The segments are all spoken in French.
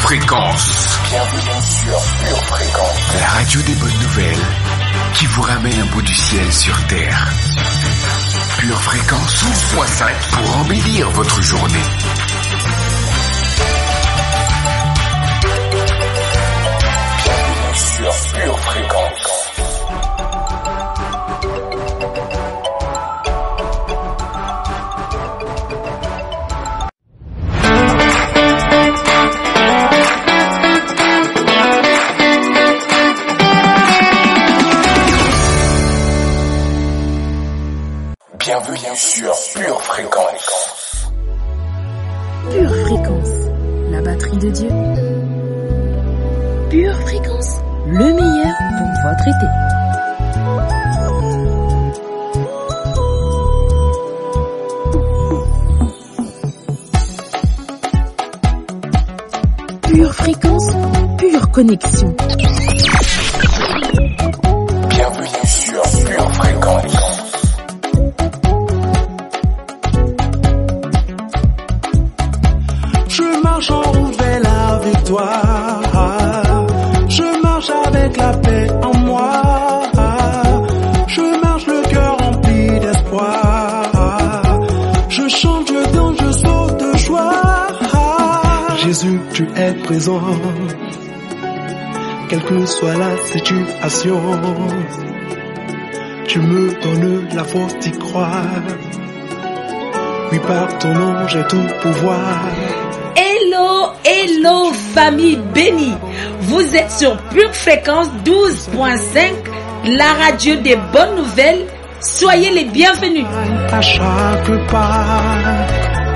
Fréquence. Bienvenue sur Pure Fréquence. La radio des bonnes nouvelles qui vous ramène un bout du ciel sur Terre. Pure Fréquence 12.5 pour embellir votre journée. Bienvenue sur Pure Fréquence. Bienvenue sur Pure Fréquence. Pure Fréquence, la batterie de Dieu. Pure Fréquence, le meilleur pour votre été. Pure Fréquence, pure connexion. Bienvenue sur Pure Fréquence. Je marche en route vers la victoire. Je marche avec la paix en moi. Je marche le cœur rempli d'espoir. Je chante, je danse, je saute de joie. Jésus, tu es présent. Quelle que soit la situation, tu me donnes la force d'y croire. Oui, par ton nom, j'ai tout pouvoir. Hello famille bénie. Vous êtes sur Pure Fréquence 12.5, la radio des bonnes nouvelles. Soyez les bienvenus. À chaque pas,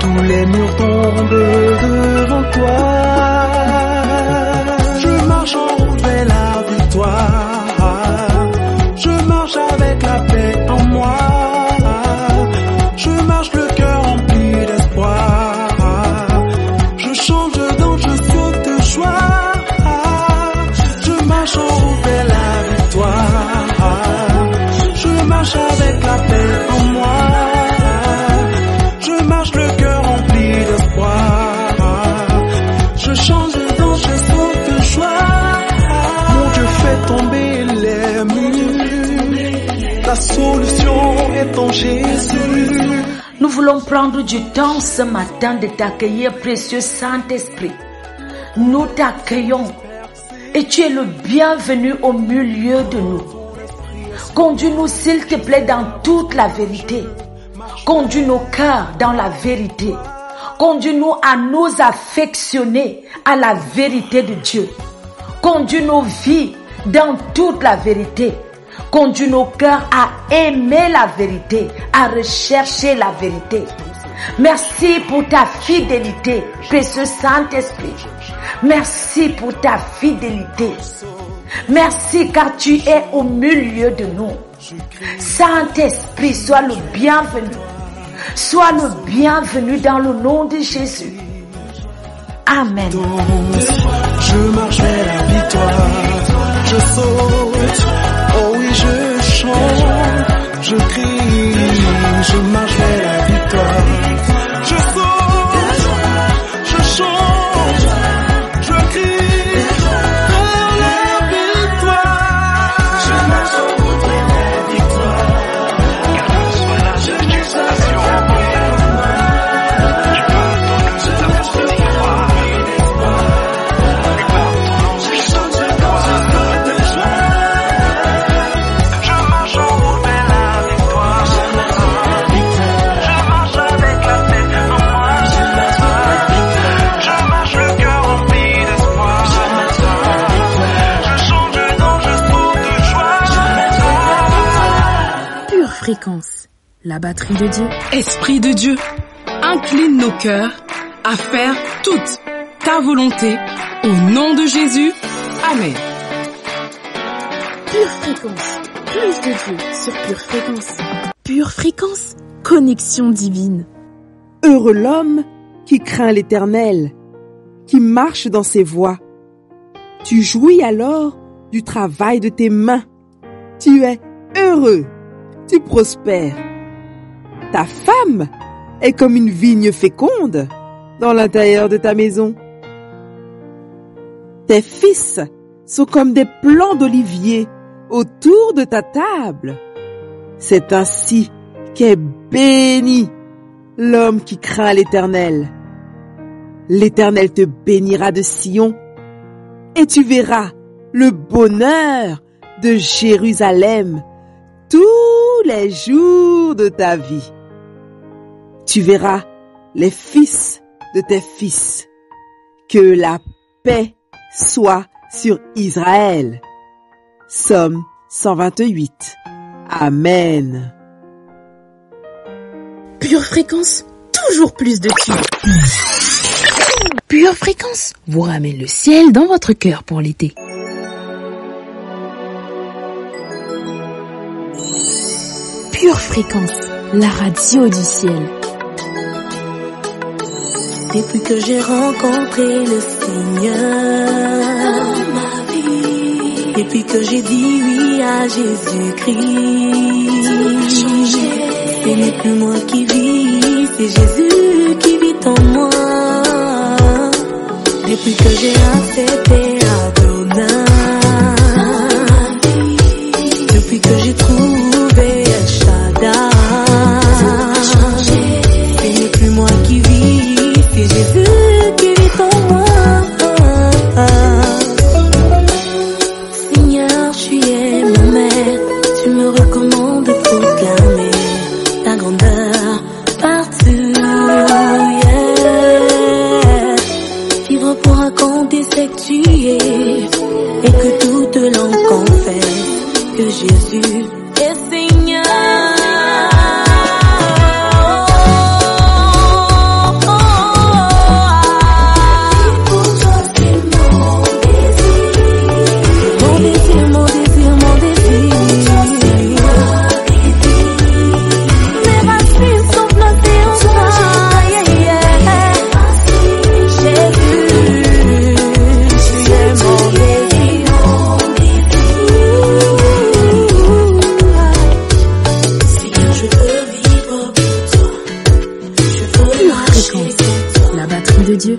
tous les murs tombent devant toi. Je marche en route vers la victoire. Je marche avec la paix en moi. Je marche le cœur rempli d'espoir. Je chante, je danse, je saute de joie. Je marche en route vers la victoire. Je marche avec la paix en moi. Je marche le cœur rempli d'espoir. Je chante, je danse, je saute de joie. Mon Dieu fait tomber les murs. La solution est en Jésus. Nous voulons prendre du temps ce matin de t'accueillir, précieux Saint-Esprit. Nous t'accueillons et tu es le bienvenu au milieu de nous. Conduis-nous s'il te plaît dans toute la vérité. Conduis nos cœurs dans la vérité. Conduis-nous à nous affectionner à la vérité de Dieu. Conduis nos vies dans toute la vérité. Conduis nos cœurs à aimer la vérité, à rechercher la vérité. Merci pour ta fidélité, précieux Saint-Esprit. Merci pour ta fidélité. Merci car tu es au milieu de nous. Saint-Esprit, sois le bienvenu. Sois le bienvenu dans le nom de Jésus. Amen. Je marche vers la victoire. Je saute. Oh oui, je chante. Je crie. Je marche vers la victoire. Je saute. Je chante. Je crie. Vers la victoire. Je marche en route vers la victoire. Quelle que soit la situation, Fréquence, la batterie de Dieu. Esprit de Dieu, incline nos cœurs à faire toute ta volonté au nom de Jésus. Amen. Pure Fréquence, plus de Dieu sur Pure Fréquence. Pure Fréquence, connexion divine. Heureux l'homme qui craint l'Éternel, qui marche dans ses voies. Tu jouis alors du travail de tes mains. Tu es heureux, tu prospères. Ta femme est comme une vigne féconde dans l'intérieur de ta maison. Tes fils sont comme des plants d'olivier autour de ta table. C'est ainsi qu'est béni l'homme qui craint l'Éternel. L'Éternel te bénira de Sion et tu verras le bonheur de Jérusalem tous les jours de ta vie. Tu verras les fils de tes fils. Que la paix soit sur Israël. Psaume 128. Amen. Pure Fréquence, toujours plus de tubes. Pure Fréquence vous ramène le ciel dans votre cœur pour l'été. Pure Fréquence, la radio du ciel. Depuis que j'ai rencontré le Seigneur dans ma vie, depuis que j'ai dit oui à Jésus-Christ, ce n'est plus moi qui vis, c'est Jésus qui vit en moi. Depuis que j'ai accepté Adonai, depuis que j'ai trouvé El Shaddai, ce n'est plus moi qui vis, c'est Jésus qui vit en moi. Seigneur, tu es mon maître, tu me recommandes de proclamer ta grandeur partout. Yeah. Vivre pour raconter ce que tu es et que toute langue confesse que Jésus est Seigneur. De Dieu.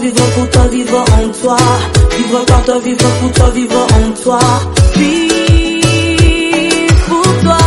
Vivre pour toi, vivre en toi. Vivre par toi, vivre pour toi, vivre en toi. Vive pour toi.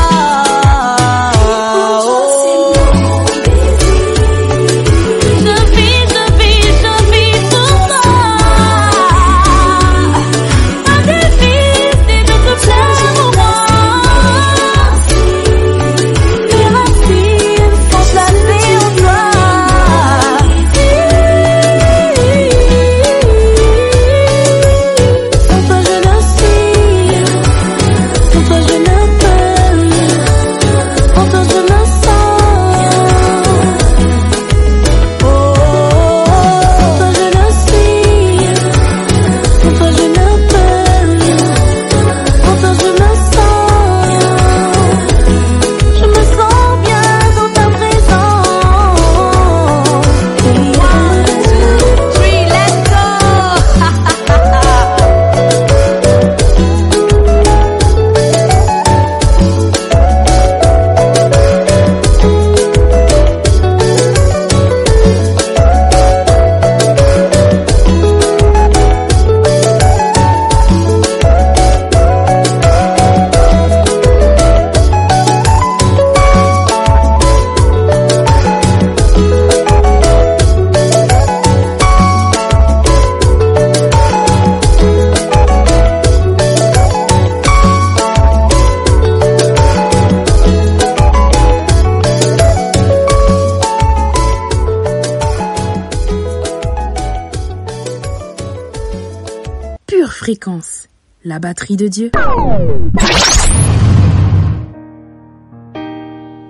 Pure Fréquence, la batterie de Dieu.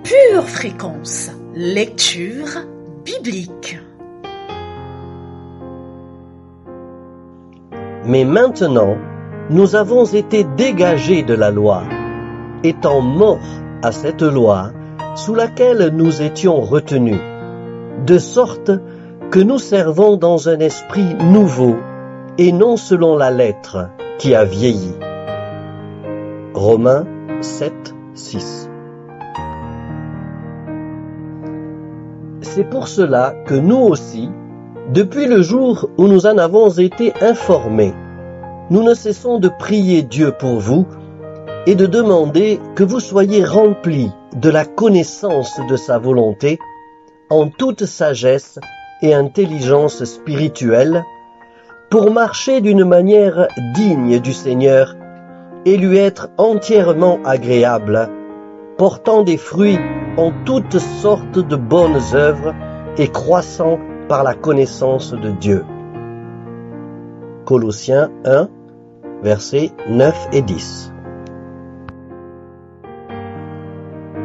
Pure Fréquence, lecture biblique. Mais maintenant, nous avons été dégagés de la loi, étant morts à cette loi sous laquelle nous étions retenus, de sorte que nous servons dans un esprit nouveau et non selon la lettre qui a vieilli. Romains 7, 6. C'est pour cela que nous aussi, depuis le jour où nous en avons été informés, nous ne cessons de prier Dieu pour vous et de demander que vous soyez remplis de la connaissance de sa volonté en toute sagesse et intelligence spirituelle pour marcher d'une manière digne du Seigneur et lui être entièrement agréable, portant des fruits en toutes sortes de bonnes œuvres et croissant par la connaissance de Dieu. Colossiens 1, versets 9 et 10.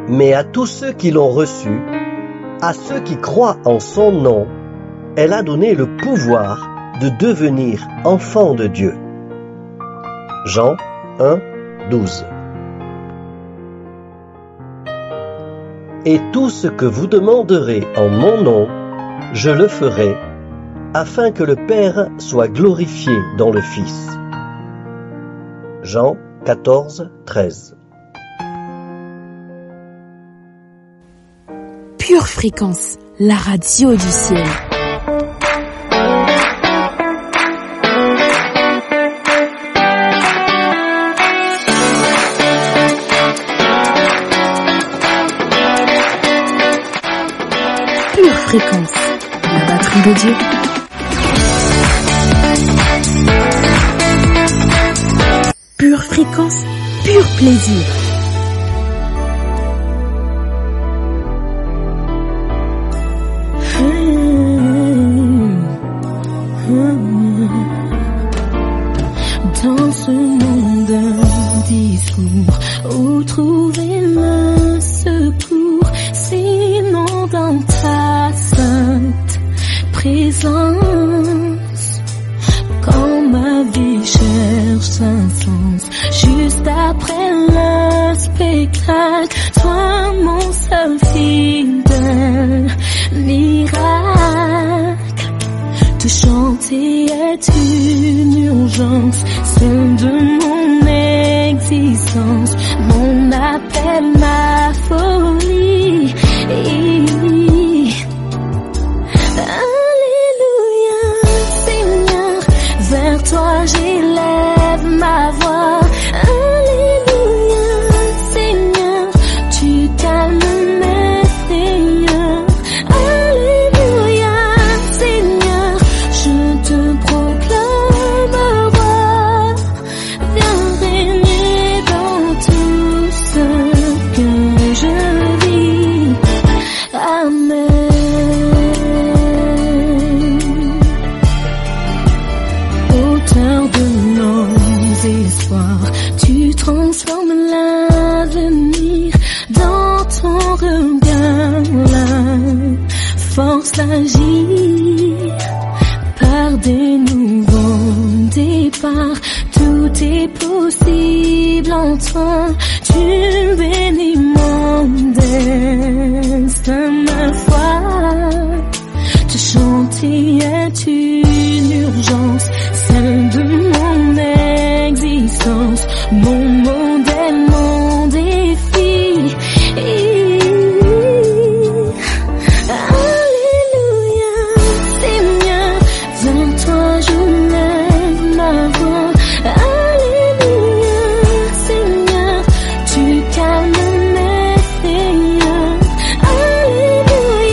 Mais à tous ceux qui l'ont reçu, à ceux qui croient en son nom, elle a donné le pouvoir de devenir enfants de Dieu. Jean 1, 12. Et tout ce que vous demanderez en mon nom, je le ferai, afin que le Père soit glorifié dans le Fils. Jean 14, 13. Pure Fréquence, la radio du ciel. Pure Fréquence, la batterie de Dieu. Pure Fréquence, pur plaisir. Dans ce monde d'un discours, où trouver le secours, sinon dans ta sainte présence. Quand ma vie cherche un sens, juste après le spectacle, toi mon seul fidèle miracle. Te chanter est une urgence, celle de mon existence, mon appel, ma folie. Alléluia, Seigneur, vers toi j'élève ma voix. Alléluia, Seigneur, tu calmes mes frayeurs. Alléluia, Seigneur, je te proclame roi. Viens régner dans tout ce que je vis. Amen. Auteur de nos espoirs, tu transformes l'avenir dans ton regard. La force d'agir par des nouveaux départs. Tout est possible en toi. Tu bénis mon destin, ma foi. Te chanter est une urgence, celle de mon existence, mon modèle, mon défi. Alléluia, Seigneur, vers toi je lève ma voix. Alléluia, Seigneur, tu calmes mes frayeurs. Alléluia.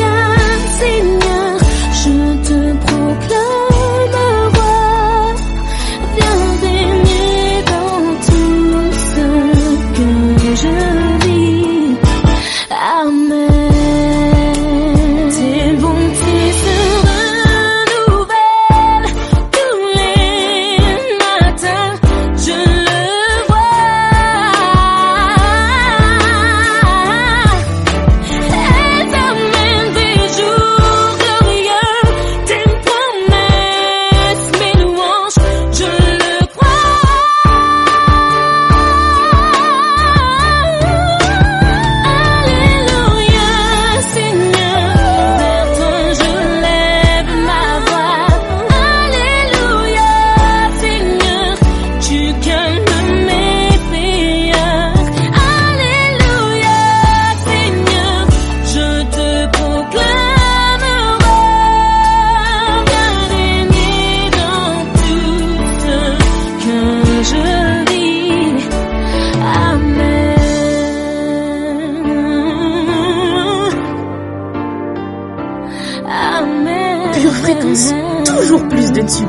Fréquence, toujours plus de tubes.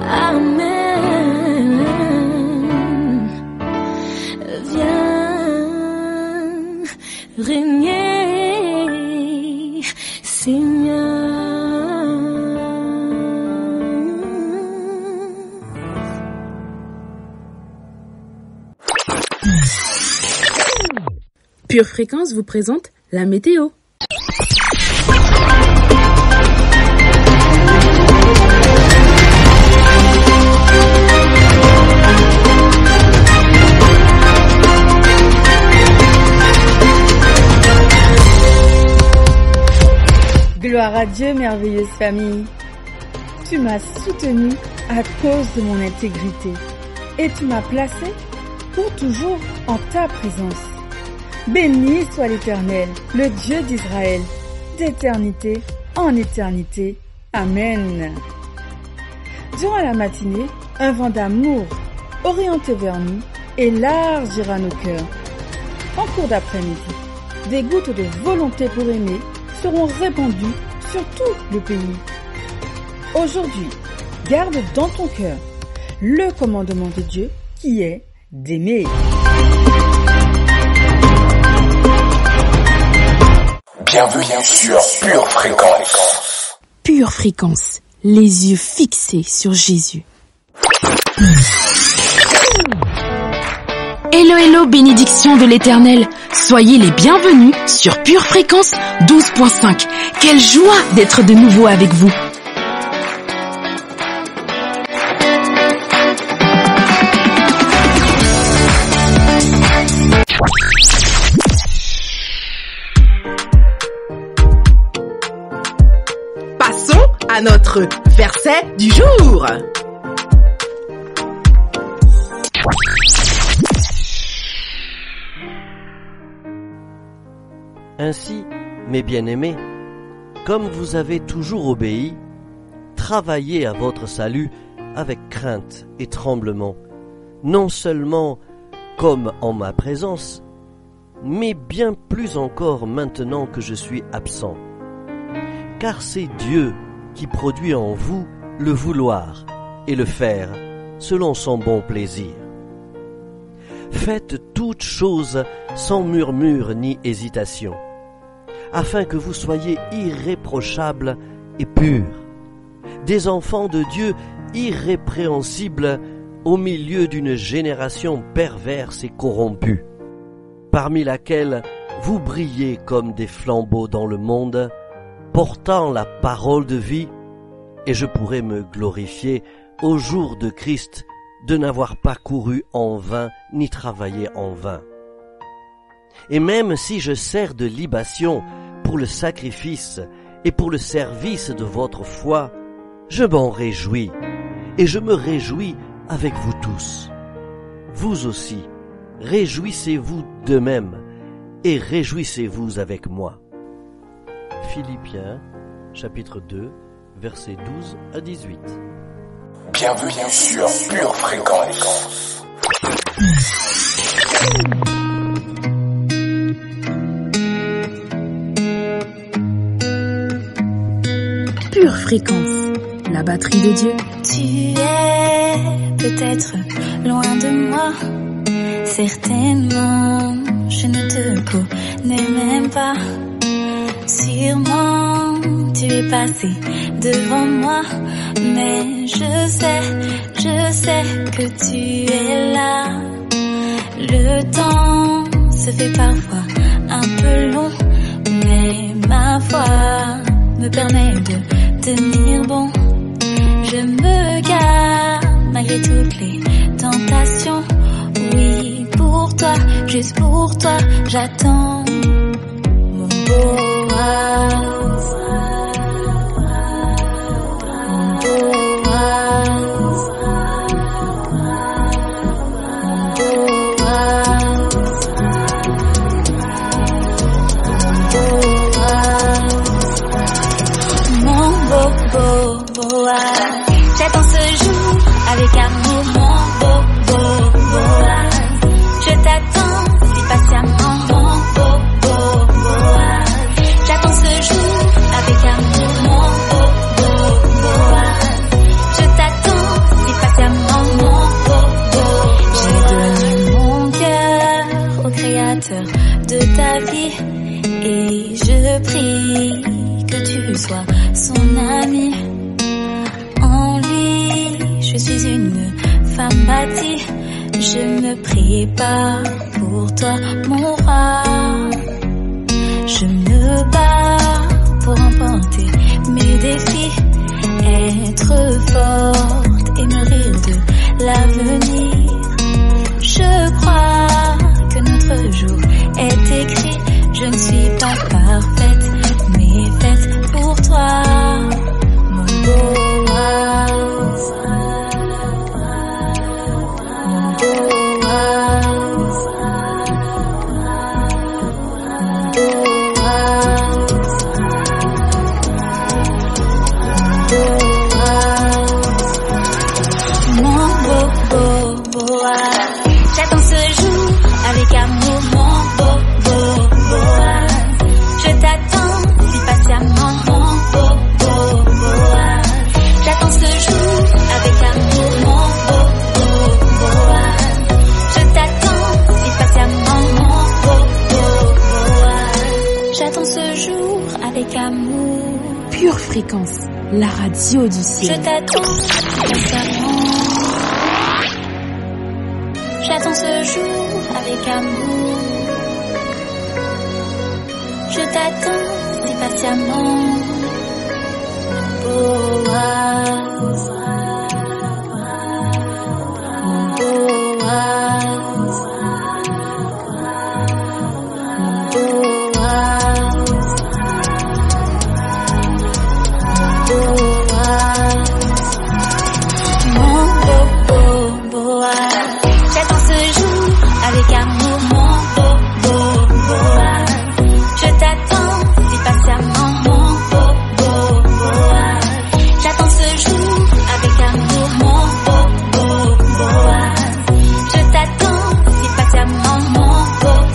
Amen. Viens régner, Seigneur. Pure Fréquence vous présente la météo. Gloire à Dieu, merveilleuse famille. Tu m'as soutenu à cause de mon intégrité et tu m'as placé pour toujours en ta présence. Béni soit l'Éternel, le Dieu d'Israël, d'éternité en éternité. Amen. Durant la matinée, un vent d'amour orienté vers nous élargira nos cœurs. En cours d'après-midi, des gouttes de volonté pour aimer seront répandues sur tout le pays. Aujourd'hui, garde dans ton cœur le commandement de Dieu qui est d'aimer. Bienvenue sur Pure Fréquence. Pure Fréquence, les yeux fixés sur Jésus. Hello, hello, bénédiction de l'Éternel. Soyez les bienvenus sur Pure Fréquence 12.5. Quelle joie d'être de nouveau avec vous. Passons à notre verset du jour. Ainsi, mes bien-aimés, comme vous avez toujours obéi, travaillez à votre salut avec crainte et tremblement, non seulement comme en ma présence, mais bien plus encore maintenant que je suis absent. Car c'est Dieu qui produit en vous le vouloir et le faire selon son bon plaisir. Faites toutes choses sans murmure ni hésitation, afin que vous soyez irréprochables et purs, des enfants de Dieu irrépréhensibles au milieu d'une génération perverse et corrompue, parmi laquelle vous brillez comme des flambeaux dans le monde, portant la parole de vie, et je pourrais me glorifier au jour de Christ de n'avoir pas couru en vain ni travaillé en vain. Et même si je sers de libation pour le sacrifice et pour le service de votre foi, je m'en réjouis, et je me réjouis avec vous tous. Vous aussi, réjouissez-vous de même, et réjouissez-vous avec moi. Philippiens, chapitre 2, versets 12 à 18. Bienvenue sur Pure Fréquence. Pure Fréquence, la batterie de Dieu. Tu es peut-être loin de moi, certainement je ne te connais même pas. Sûrement tu es passé devant moi, mais je sais que tu es là. Le temps se fait parfois un peu long, mais ma foi me permet de tenir bon. Je me garde malgré toutes les tentations. Oui, pour toi, juste pour toi, j'attends mon beau. J'attends ce jour avec amour, mon beau. Je t'attends si patiemment, mon beau. J'attends ce jour bâti, je me prépare pour toi, mon roi. Je me bats pour remporter mes défis, être forte et me rire de l'avenir. Je crois que notre jour est écrit. Je ne suis pas parfaite, mais faite pour toi, mon Boaz. Mon Boaz. Mon Boaz. J'attends ce jour avec amour, mon Boaz. Je t'attends si patiemment, mon Boaz. J'attends ce jour avec amour, mon Boaz. Je t'attends si patiemment, mon Boaz. J'attends ce jour avec amour. Pure Fréquence, la radio du ciel. Je t'attends si patiemment. J'attends ce jour avec amour. Je t'attends si patiemment, mon Boaz. Mon Boaz. Mon Boaz. Mon Boaz. J'attends ce jour avec amour, mon Boaz. Je t'attends si patiemment, mon Boaz. J'attends ce jour avec amour, mon Boaz. Je t'attends si patiemment, mon Boaz.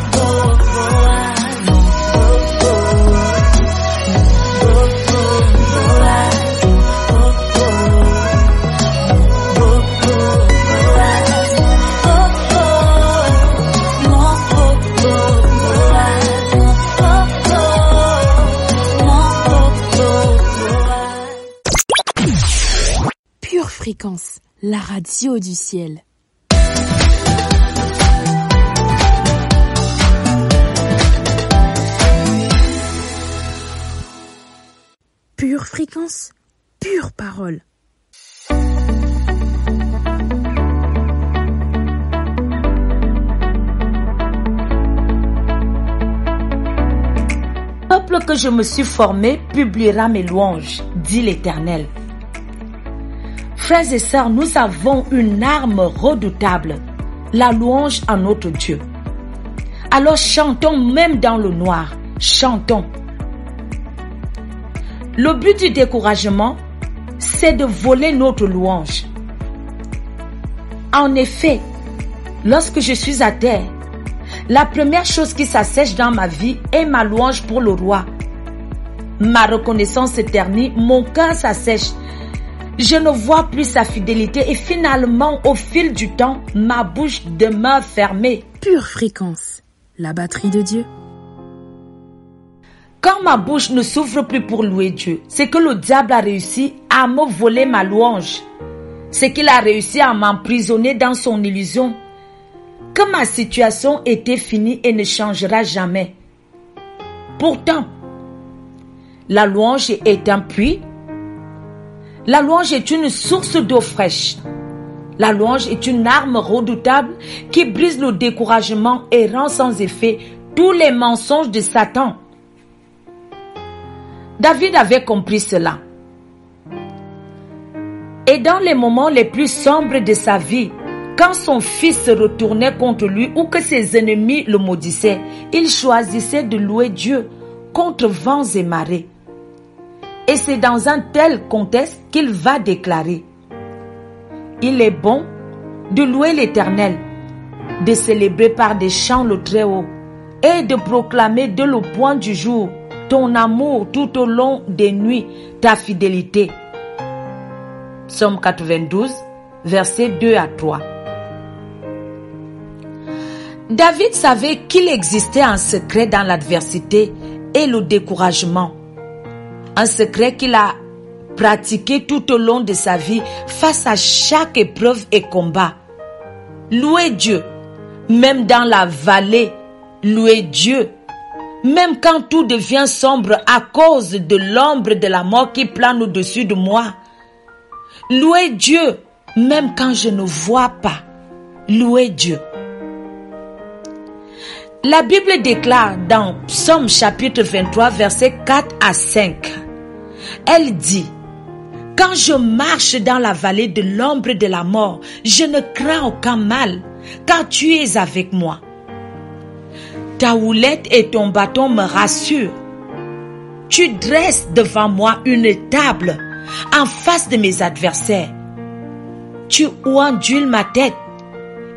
Pure Fréquence, la radio du ciel. Pure Fréquence, pure parole. Le peuple que je me suis formé publiera mes louanges, dit l'Éternel. Frères et sœurs, nous avons une arme redoutable, la louange à notre Dieu. Alors chantons même dans le noir, chantons. Le but du découragement, c'est de voler notre louange. En effet, lorsque je suis à terre, la première chose qui s'assèche dans ma vie est ma louange pour le roi. Ma reconnaissance se ternit, mon cœur s'assèche. Je ne vois plus sa fidélité et finalement, au fil du temps, ma bouche demeure fermée. Pure Fréquence, la batterie de Dieu. Quand ma bouche ne s'ouvre plus pour louer Dieu, c'est que le diable a réussi à me voler ma louange. C'est qu'il a réussi à m'emprisonner dans son illusion. Que ma situation était finie et ne changera jamais. Pourtant, la louange est un puits. La louange est une source d'eau fraîche. La louange est une arme redoutable qui brise le découragement et rend sans effet tous les mensonges de Satan. David avait compris cela. Et dans les moments les plus sombres de sa vie, quand son fils se retournait contre lui ou que ses ennemis le maudissaient, il choisissait de louer Dieu contre vents et marées. Et c'est dans un tel contexte qu'il va déclarer: il est bon de louer l'Éternel, de célébrer par des chants le Très-Haut et de proclamer dès le point du jour ton amour tout au long des nuits, ta fidélité. Psaume 92, versets 2 à 3. David savait qu'il existait un secret dans l'adversité et le découragement. Un secret qu'il a pratiqué tout au long de sa vie face à chaque épreuve et combat. louez Dieu. Même dans la vallée, louez Dieu. Même quand tout devient sombre à cause de l'ombre de la mort qui plane au-dessus de moi, louez Dieu. Même quand je ne vois pas, louez Dieu. La Bible déclare dans Psaume chapitre 23, versets 4 à 5. Elle dit: quand je marche dans la vallée de l'ombre de la mort, je ne crains aucun mal, car tu es avec moi. Ta houlette et ton bâton me rassurent. Tu dresses devant moi une table en face de mes adversaires. Tu ondules ma tête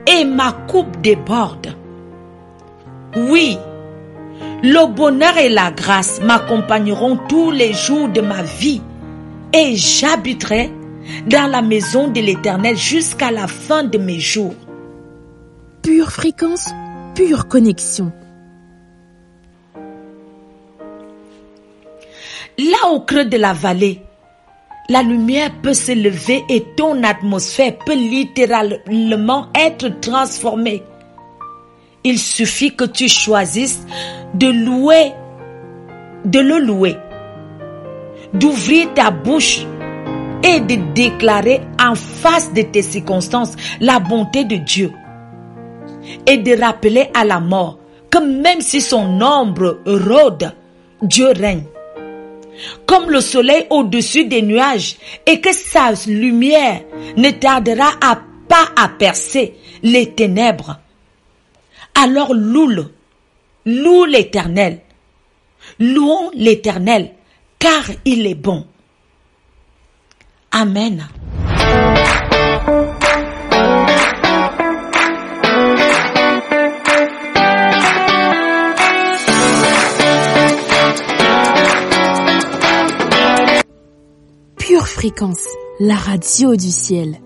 et ma coupe déborde. Oui, le bonheur et la grâce m'accompagneront tous les jours de ma vie et j'habiterai dans la maison de l'Éternel jusqu'à la fin de mes jours. Pure fréquence, pure connexion. Là au creux de la vallée, la lumière peut se lever et ton atmosphère peut littéralement être transformée. Il suffit que tu choisisses de le louer, d'ouvrir ta bouche et de déclarer en face de tes circonstances la bonté de Dieu et de rappeler à la mort que même si son ombre rôde, Dieu règne. Comme le soleil au-dessus des nuages et que sa lumière ne tardera pas à percer les ténèbres. Alors loue l'Éternel. Louons l'Éternel, car il est bon. Amen. Pure fréquence, la radio du ciel.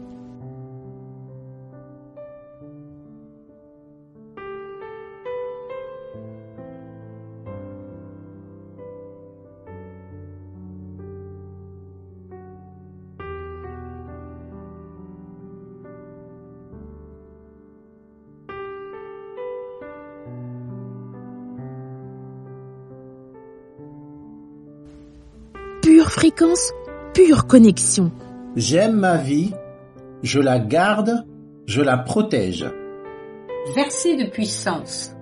Pure fréquence, pure connexion. J'aime ma vie, je la garde, je la protège. Verset de puissance.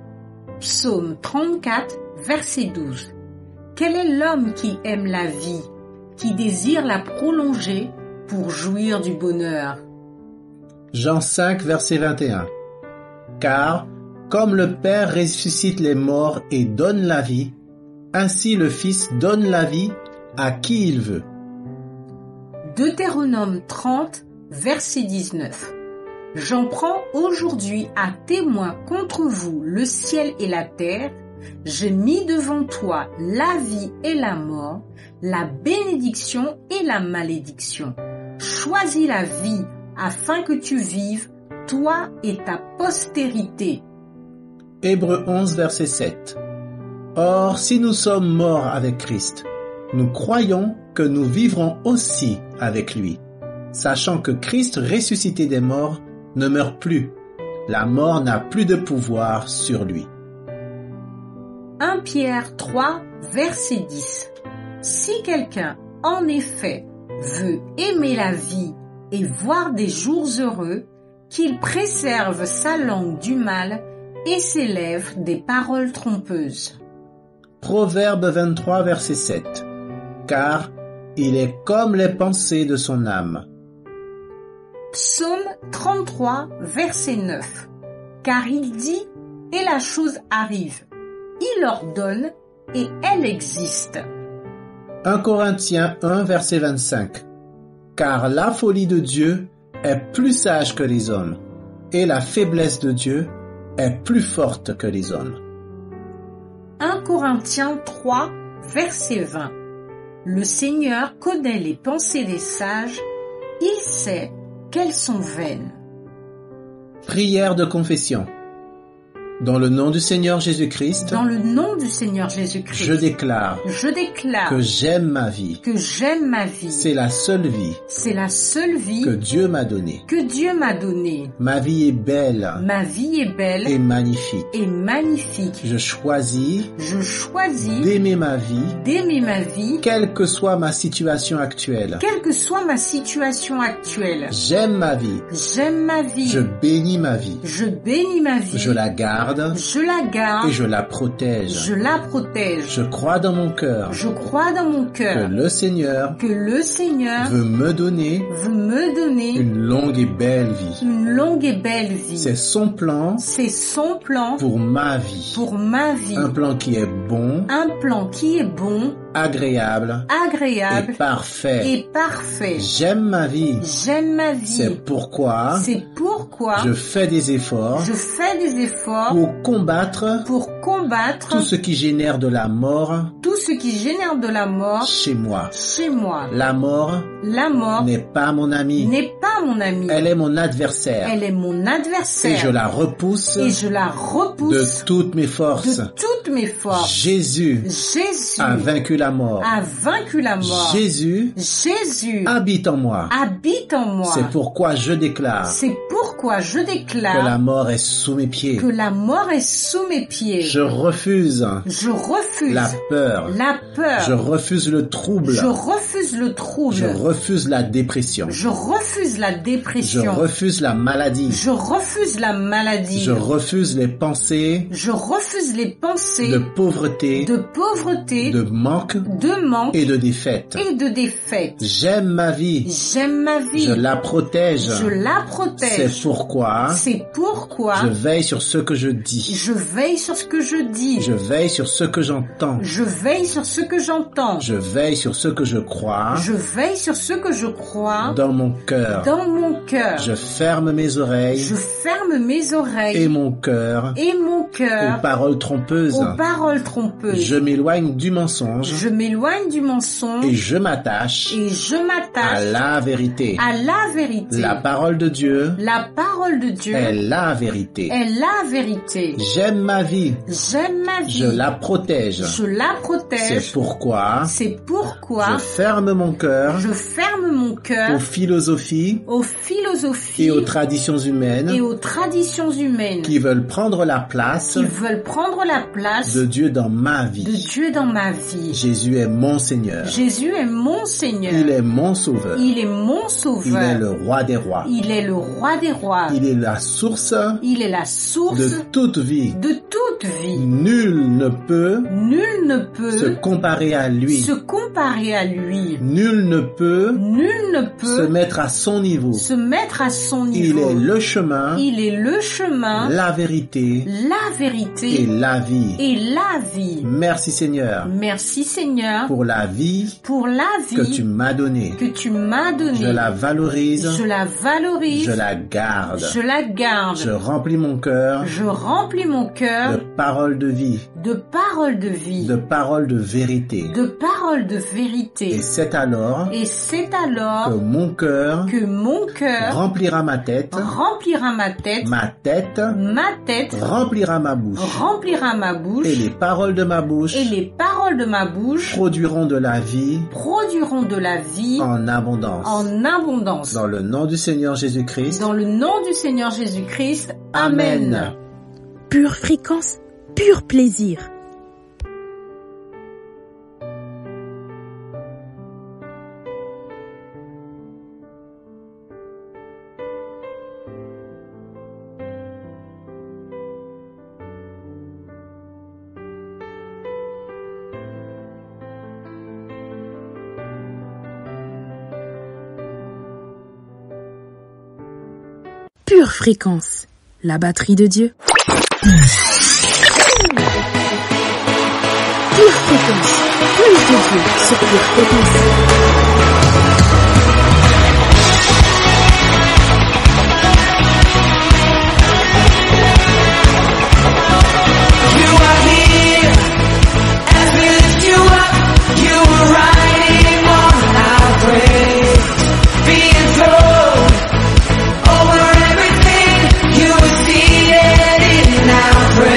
Psaume 34, verset 12. Quel est l'homme qui aime la vie, qui désire la prolonger pour jouir du bonheur? Jean 5, verset 21. Car, comme le Père ressuscite les morts et donne la vie, ainsi le Fils donne la vie à qui il veut. Deutéronome 30, verset 19. J'en prends aujourd'hui à témoin contre vous le ciel et la terre. J'ai mis devant toi la vie et la mort, la bénédiction et la malédiction. Choisis la vie afin que tu vives, toi et ta postérité. Hébreux 11, verset 7. Or, si nous sommes morts avec Christ, nous croyons que nous vivrons aussi avec lui, sachant que Christ ressuscité des morts ne meurt plus. La mort n'a plus de pouvoir sur lui. 1 Pierre 3, verset 10. Si quelqu'un, en effet, veut aimer la vie et voir des jours heureux, qu'il préserve sa langue du mal et ses lèvres des paroles trompeuses. Proverbe 23, verset 7. Car il est comme les pensées de son âme. Psaume 33, verset 9. Car il dit, et la chose arrive. Il ordonne, et elle existe. 1 Corinthiens 1, verset 25. Car la folie de Dieu est plus sage que les hommes, et la faiblesse de Dieu est plus forte que les hommes. 1 Corinthiens 3, verset 20. Le Seigneur connaît les pensées des sages, il sait qu'elles sont vaines. Prière de confession. Dans le nom du Seigneur Jésus-Christ, dans le nom du Seigneur Jésus-Christ, je déclare que j'aime ma vie. Que j'aime ma vie. C'est la seule vie. C'est la seule vie que Dieu m'a donnée. Que Dieu m'a donnée. Ma vie est belle. Ma vie est belle. Et magnifique. Et magnifique. Je choisis d'aimer ma vie. D'aimer ma vie. Quelle que soit ma situation actuelle. Quelle que soit ma situation actuelle. J'aime ma vie. J'aime ma vie. Je bénis ma vie. Je bénis ma vie. Je la garde. Je la garde. Et je la protège. Je la protège. Je crois dans mon cœur. Je crois dans mon cœur. Que le Seigneur veut me donner une longue et belle vie. Une longue et belle vie. C'est son plan. C'est son plan pour ma vie. Pour ma vie. Un plan qui est bon. Un plan qui est bon. Agréable. Agréable. Et parfait. Et parfait. J'aime ma vie. J'aime ma vie. C'est pourquoi je fais des efforts. Je fais des efforts pour combattre tout ce qui génère de la mort. Tout ce qui génère de la mort chez moi. Chez moi. La mort n'est pas mon ami. N'est pas mon ami. Elle est mon adversaire. Elle est mon adversaire. Et je la repousse. De toutes mes forces. De toutes mes forces. Jésus a vaincu la mort. A vaincu la mort. Jésus habite en moi. Habite en moi. C'est pourquoi je déclare. C'est pourquoi je déclare que la mort est sous mes pieds. Que la mort est sous mes pieds. Je refuse. Je refuse la peur. La peur. Je refuse le trouble. Je refuse le trouble. Je refuse la dépression. Je refuse la dépression. Je refuse la maladie. Je refuse la maladie. Je refuse les pensées. Je refuse les pensées de pauvreté. De pauvreté. De manque. De manque. Et de défaite. Et de défaite. J'aime ma vie. J'aime ma vie. Je la protège. Je la protège. C'est pourquoi je veille sur ce que je dis. Je veille sur ce que je dis. Je veille sur ce que j'entends. Je veille sur ce que j'entends. Je veille sur ce que je crois. Je veille sur ce que je crois. Dans mon cœur. Dans mon cœur. Je ferme mes oreilles. Je ferme mes oreilles. Et mon cœur. Et mon cœur. Aux paroles trompeuses. Aux paroles trompeuses. Je m'éloigne du mensonge. Je m'éloigne du mensonge. Et je m'attache. À la vérité. À la vérité. La parole de Dieu. La parole de Dieu est la vérité. Est la vérité. J'aime ma vie. J'aime ma vie. Je la protège. Je la protège. C'est pourquoi je ferme mon cœur. Je ferme mon cœur aux philosophies. Et aux traditions humaines. Qui veulent prendre la place. De Dieu dans ma vie. Jésus est mon Seigneur. Il est mon sauveur. Il est le roi des rois. Il est le roi des rois. Il est la source. De toute vie. Nul ne peut se comparer à lui. Nul ne peut se mettre à son niveau. Il est le chemin. La vérité. Et la vie. Merci Seigneur. Pour la vie. Que tu m'as donnée. Je la valorise. Je la garde. Je remplis mon cœur. De paroles de vie. De paroles de vérité. Et c'est alors que mon cœur remplira ma tête. Ma tête remplira ma bouche. Et les paroles de ma bouche produiront de la vie en abondance. Dans le nom du Seigneur Jésus-Christ. Amen. Pure fréquence, pur plaisir. Pure fréquence, la batterie de Dieu. Pure fréquence, plus de Dieu sur Pure fréquence. Over everything, you were seated in our praise.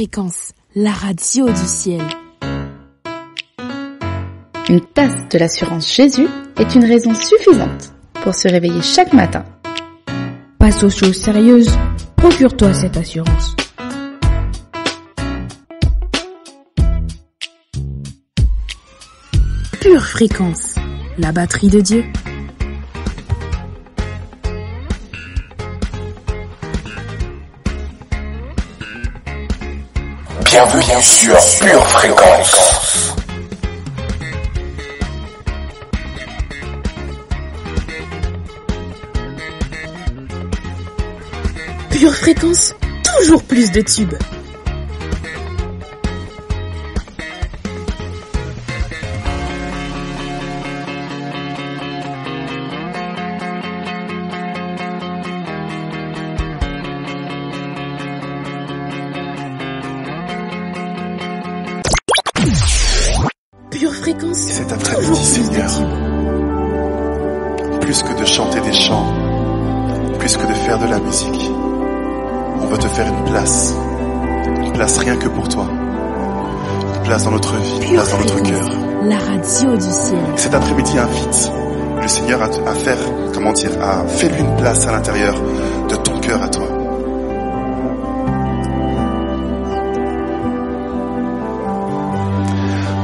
Fréquence, la radio du ciel. Une tasse de l'assurance Jésus est une raison suffisante pour se réveiller chaque matin. Passe aux choses sérieuses, procure-toi cette assurance. Pure Fréquence, la batterie de Dieu. Bienvenue sur Pure Fréquence. Pure Fréquence, toujours plus de tubes. Pure Fréquence, cet après-midi, Seigneur, plus que de chanter des chants, plus que de faire de la musique, on veut te faire une place rien que pour toi, une place dans notre vie, une place dans notre cœur. La radio du ciel. Cet après-midi, invite le Seigneur à faire, à faire une place à l'intérieur de ton cœur à toi.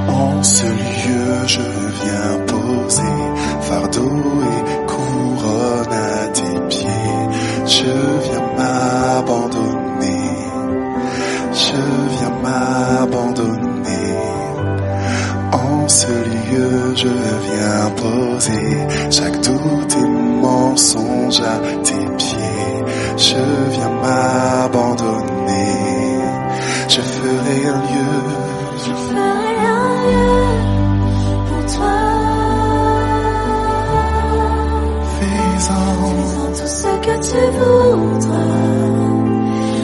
En ce lieu, je viens poser fardeau et couronne à tes pieds. Je viens m'abandonner. Je viens m'abandonner. En ce lieu, je viens poser chaque doute et mensonge à tes pieds. Je viens m'abandonner. Je ferai un lieu. Je ferai un lieu pour toi. Fais-en tout ce que tu voudras.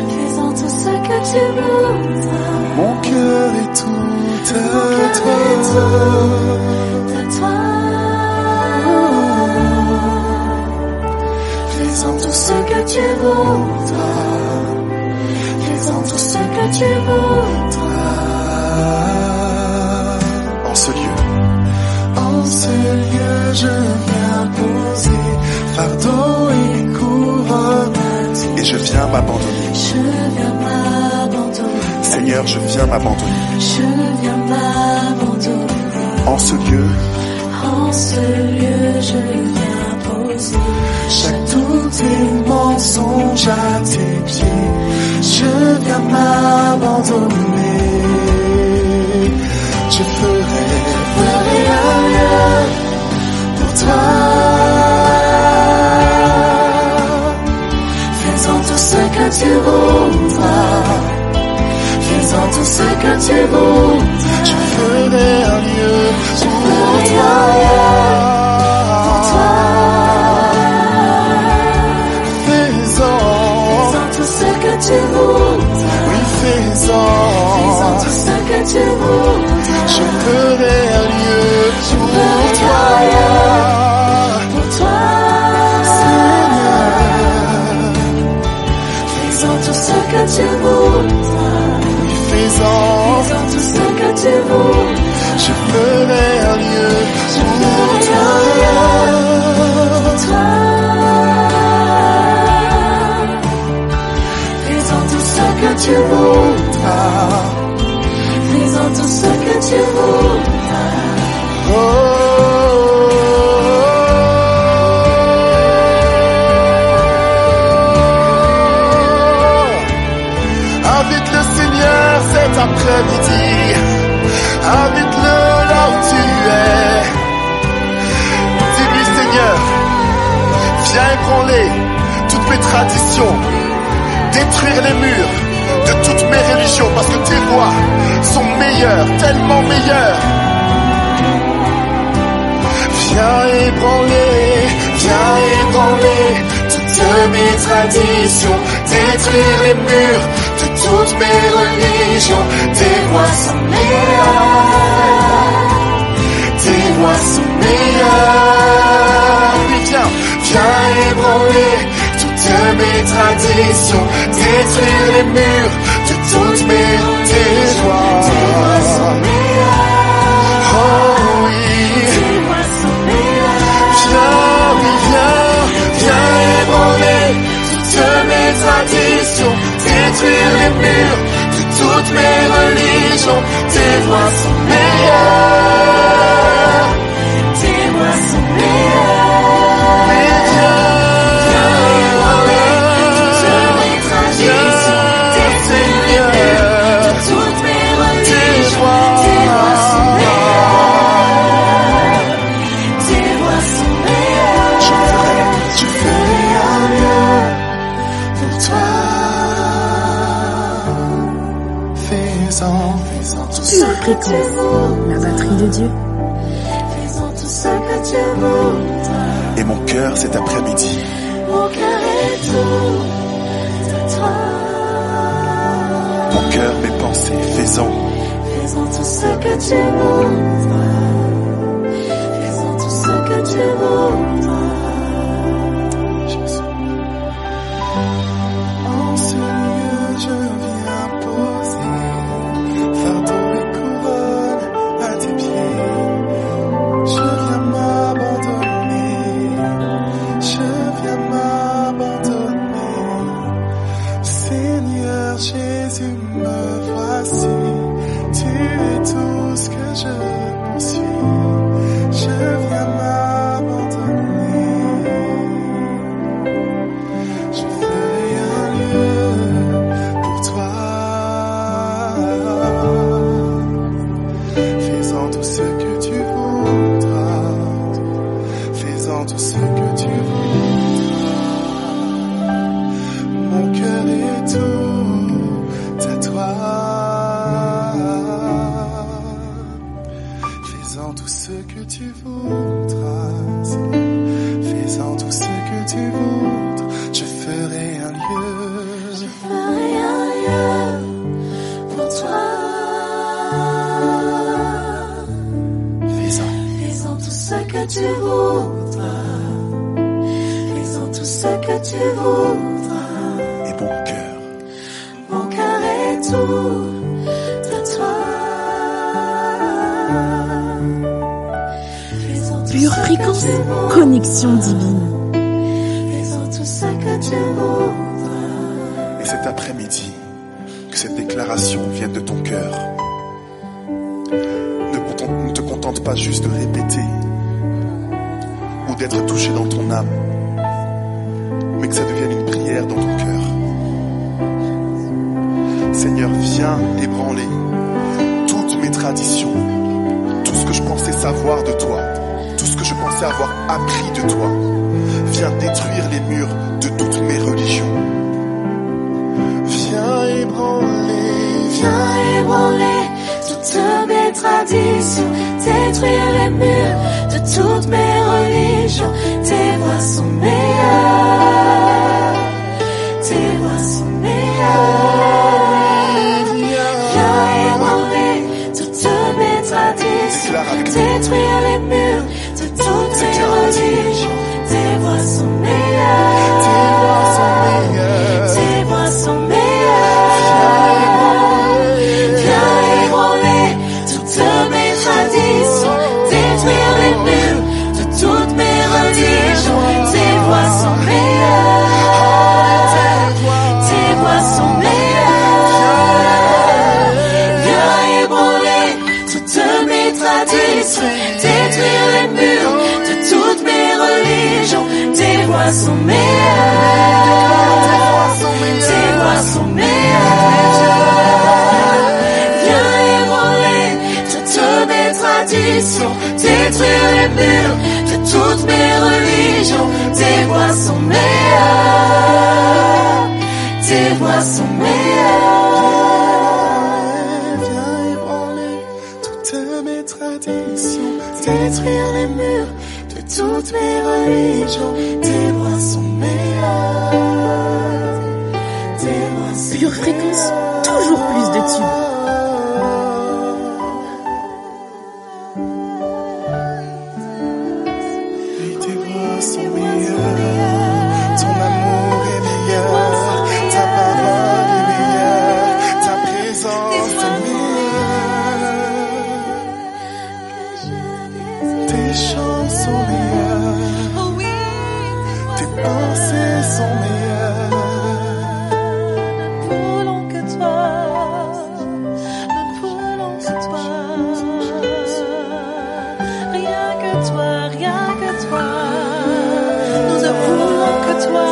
Fais-en tout ce que tu voudras. Mon cœur est tout à toi. Fais-en tout ce que tu voudras. Fais-en tout ce que tu voudras. En ce lieu, je viens poser fardeau et couronne. Et je viens m'abandonner. Je viens m'abandonner. Seigneur, je viens m'abandonner. Je viens m'abandonner. En ce lieu, je viens poser chaque doute et mensonge à tes pieds. Je viens m'abandonner. Je ferai un lieu pour toi. Fais-en tout ce que tu voudras. Fais-en tout ce que tu voudras. Je ferai un lieu pour toi. Fais-en tout ce que tu voudras. Oui, fais-en tout ce que tu voudras. Je ferai un lieu pour toi, Seigneur. Fais-en tout ce que tu voudras. Oui, fais-en tout ce que tu voudras. Je ferai un lieu pour toi. Fais-en tout ce que tu voudras. Fais-en tout ce que tu voudras. Invite le Seigneur cet après-midi. Invite-le là où tu es. Dis-lui, Seigneur, viens ébranler toutes mes traditions, détruire les murs de toutes mes religions, parce que tes voies sont meilleures, tellement meilleures. Viens ébranler toutes mes traditions, détruire les murs de toutes mes religions. Tes voies sont meilleures, tes voies sont meilleures. Oui, viens ébranler toutes mes traditions, détruire les murs de toutes mes joies. Oh oui, viens ébranler toutes mes traditions, détruire les murs de toutes mes religions. Tes voix sont meilleures, tes voix sont meilleures. Viens ébranler toutes mes traditions, détruire les murs de toutes mes religions. Tes voix sont meilleures, tes voix sont meilleures. Je ferai un lieu pour toi. Fais-en tout ce que tu veux. La batterie de Dieu. Fais-en tout ce que tu voudras. Et mon cœur cet après-midi. Mon cœur est tout à toi. Mon cœur, mes pensées, fais-en. Fais-en tout ce que tu voudras. Fais-en tout ce que tu voudras. En ce lieu, je viens poser fardeau et couronne à tes pieds. Je viens m'abandonner. Je viens m'abandonner. Seigneur Jésus, me voici. Tu es tout ce que je poursuis. Je viens m'abandonner. Je ferai un lieu pour toi. Fais-en tout ce que tu voudras. Fais-en tout ce que tu voudras. Mon cœur est tout à toi. Fais-en tout ce que tu voudras. Fais-en tout ce que tu voudras. Je ferai un lieu. Je ferai un lieu pour toi. Fais-en tout ce que tu voudras. Fais-en tout ce que tu voudras. Et mon cœur est tout à toi. Pure fréquence, connexion divine. Fais-en tout ce que tu voudras. Et cet après-midi, que cette déclaration vienne de ton cœur. Ne te contente pas juste de répéter ou d'être touché dans ton âme, mais que ça devienne une prière dans ton cœur. Seigneur, viens ébranler toutes mes traditions, tout ce que je pensais savoir de toi, tout ce que je pensais avoir appris de toi. Viens détruire les murs de toutes mes religions. Viens ébranler toutes mes traditions, détruire les murs de toutes mes religions. Tes voix sont meilleures, tes voix sont meilleures. Viens ébranler toutes mes traditions, détruire les murs de toutes mes religions. Tes voix sont meilleures, tes voix sont meilleures, tes voix sont meilleures. Viens ébranler toutes mes traditions, détruire les murs de toutes mes religions. Tes voix sont meilleures, tes voix sont meilleures. Viens ébranler toutes mes traditions, détruire les murs de toutes mes religions. Tes voix sont meilleures, tes voix sont meilleures. Viens ébranler toutes mes traditions, détruire les murs de toutes mes religions. Tes voix sont meilleures, tes voix sont meilleures. Viens ébranler toutes mes traditions, détruire les murs de toutes mes religions. Tes voix sont meilleures, tes voix sont Pure fréquence, toujours plus de tubes. Tes voix sont meilleures, ton amour est meilleur, ta parole est meilleure, ta tes pensées sont meilleures. Ne voulons que toi, ne voulons que toi, rien que toi, rien que toi, nous ne voulons que toi.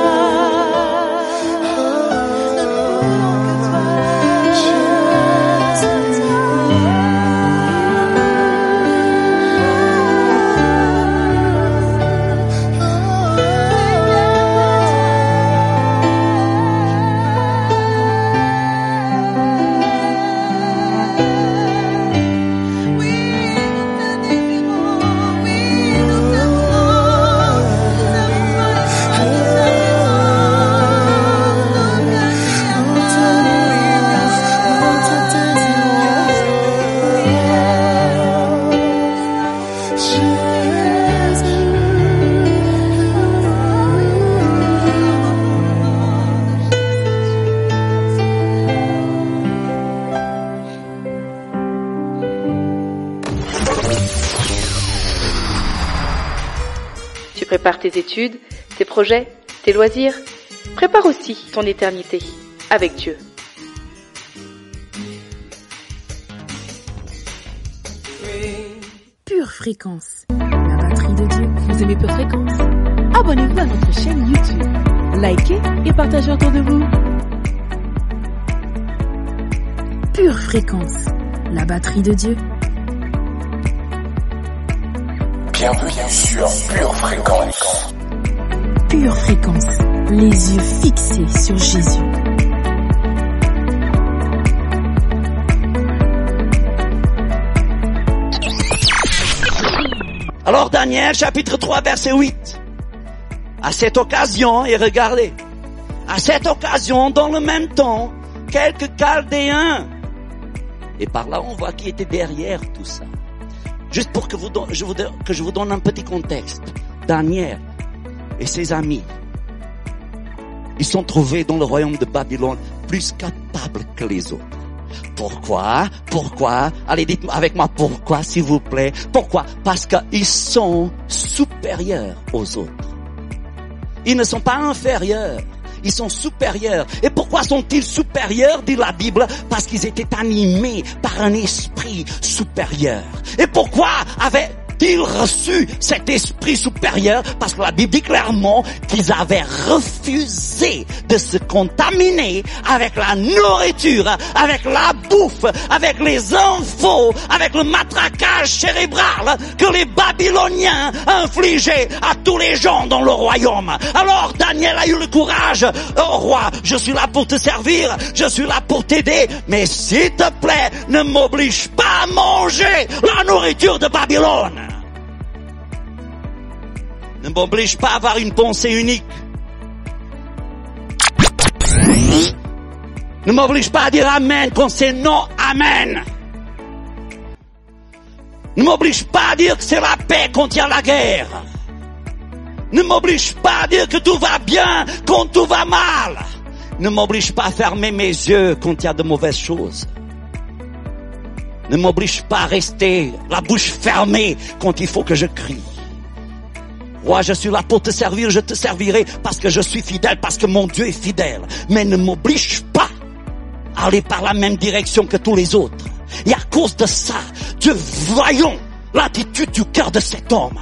Tu prépares tes études, tes projets, tes loisirs. Prépare aussi ton éternité avec Dieu. Pure Fréquence, la batterie de Dieu. Vous aimez Pure Fréquence? Abonnez-vous à notre chaîne YouTube. Likez et partagez autour de vous. Pure Fréquence, la batterie de Dieu. Bienvenue sur Pure Fréquence. Pure Fréquence, les yeux fixés sur Jésus. Alors Daniel chapitre 3 verset 8. À cette occasion, et regardez, à cette occasion, dans le même temps, quelques Chaldéens, et par là on voit qui était derrière tout ça. Juste pour que je vous donne un petit contexte. Daniel et ses amis, ils sont trouvés dans le royaume de Babylone plus capables que les autres. Pourquoi? Allez, dites avec moi pourquoi, s'il vous plaît. Pourquoi? Parce qu'ils sont supérieurs aux autres. Ils ne sont pas inférieurs. Ils sont supérieurs. Et pourquoi sont-ils supérieurs, dit la Bible? Parce qu'ils étaient animés par un esprit supérieur. Et pourquoi avaient-ils reçu cet esprit supérieur? Parce que la Bible dit clairement qu'ils avaient refusé de se contaminer avec la nourriture, avec la bouffe, avec les infos, avec le matraquage cérébral que les Babyloniens infligeaient à tous les gens dans le royaume. Alors Daniel a eu le courage. Oh roi, je suis là pour te servir, je suis là pour t'aider, mais s'il te plaît, ne m'oblige pas à manger la nourriture de Babylone. Ne m'oblige pas à avoir une pensée unique. Ne m'oblige pas à dire amen quand c'est non amen. Ne m'oblige pas à dire que c'est la paix quand il y a la guerre. Ne m'oblige pas à dire que tout va bien quand tout va mal. Ne m'oblige pas à fermer mes yeux quand il y a de mauvaises choses. Ne m'oblige pas à rester la bouche fermée quand il faut que je crie. Roi, je suis là pour te servir, je te servirai parce que je suis fidèle, parce que mon Dieu est fidèle. Mais ne m'oblige pas à aller par la même direction que tous les autres. Et à cause de ça, Dieu, voyons l'attitude du cœur de cet homme,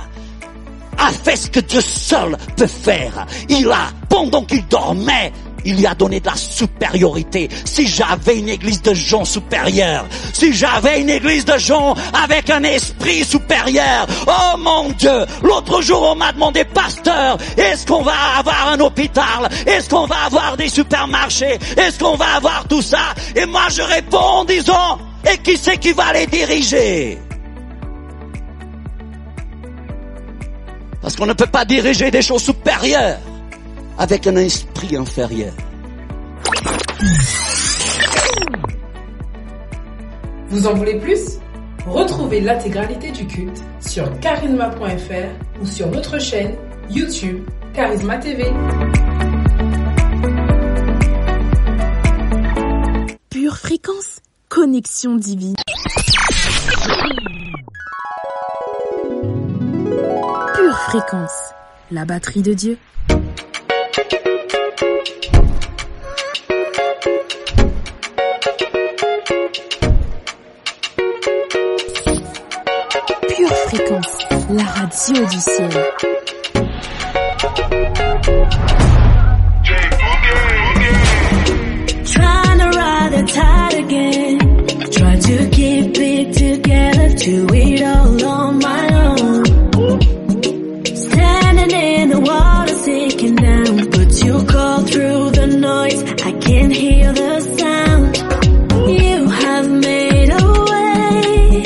a fait ce que Dieu seul peut faire. Il a, pendant qu'il dormait, il lui a donné de la supériorité. Si j'avais une église de gens supérieurs, si j'avais une église de gens avec un esprit supérieur, oh mon Dieu, l'autre jour on m'a demandé, pasteur, est-ce qu'on va avoir un hôpital? Est-ce qu'on va avoir des supermarchés? Est-ce qu'on va avoir tout ça? Et moi je réponds en disant, et qui c'est qui va les diriger? Parce qu'on ne peut pas diriger des choses supérieures avec un esprit inférieur. Vous en voulez plus? Retrouvez l'intégralité du culte sur charisma.fr ou sur notre chaîne YouTube Charisma TV. Pure Fréquence, connexion divine. Pure Fréquence, la batterie de Dieu. Pure Fréquence, la radio du ciel. Trying to ride the tide again. Try to keep it together, do it all on my own. Standing in the water, sinking down, but you call through the noise. I can't hear the sound. You have made a way.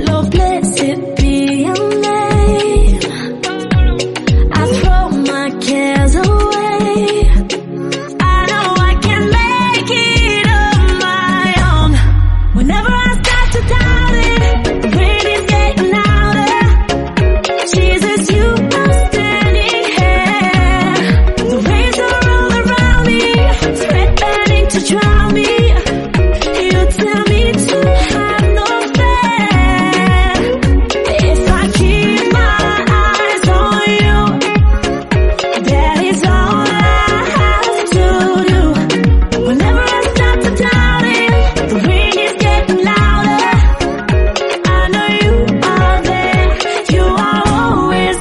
Lord, blessed be your name. I throw my cares away. I know I can make it on my own. Whenever I start to doubt it, the rain is getting louder. Jesus, you are standing here. The waves are all around me, threatening to drown me. You tell me to have no fear. If I keep my eyes on you, that is all I have to do. Whenever I start to doubt it, the rain is getting louder. I know you are there, you are always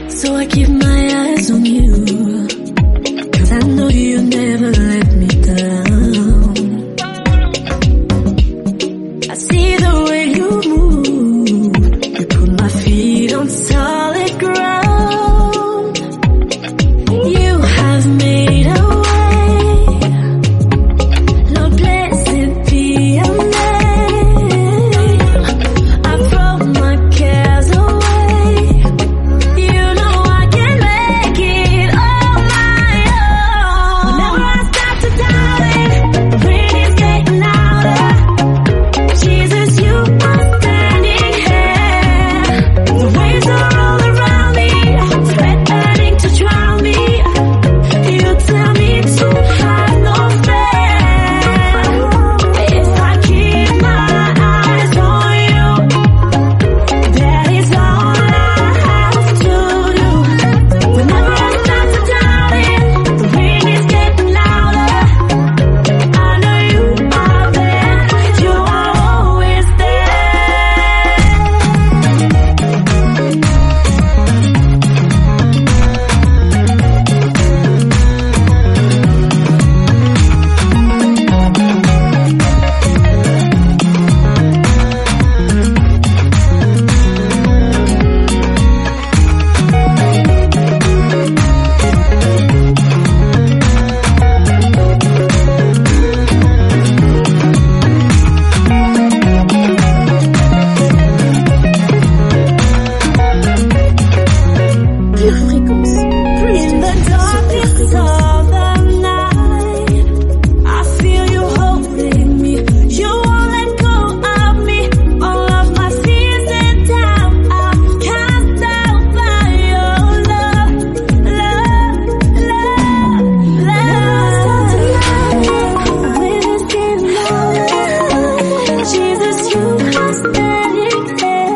So I keep my eyes on you, 'cause I know you never let me down. I see the way you move, you put my feet on solid ground. You have made a way. Lord, blessed be your name. I throw my cares away. You know I can make it on my own. Whenever I start to doubt it, the rain is getting louder. Jesus, you are standing here. The waves are all around me, threatening to drown me. You tell me to have no fear. If I keep my eyes on you, that is all I have to do. Whenever I start to doubt it, the rain is getting louder. I know you are there, you are always Pure Fréquence. In the darkness of the night, I feel you holding me. You won't let go of me. All of my fears and doubt are cast out by your love, love, love, love. When it's getting louder, Jesus, you are standing there.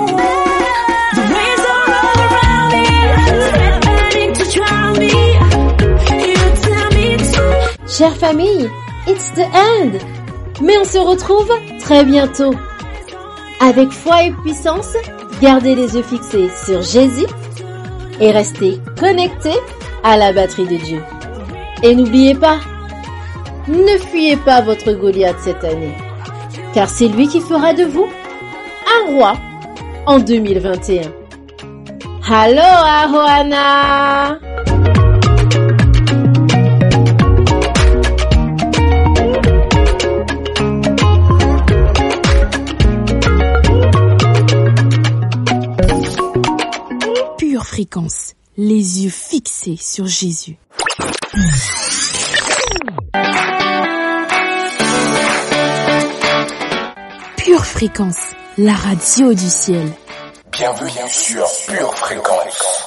The waves are all around me, threatening to drown me. You tell me to. Chère famille, it's the end. Mais on se retrouve très bientôt. Avec foi et puissance, gardez les yeux fixés sur Jésus et restez connectés à la batterie de Dieu. Et n'oubliez pas, ne fuyez pas votre Goliath cette année, car c'est lui qui fera de vous un roi en 2021. Aloha, Hoana! Pure Fréquence, les yeux fixés sur Jésus. Pure Fréquence, la radio du ciel. Bienvenue sur Pure Fréquence.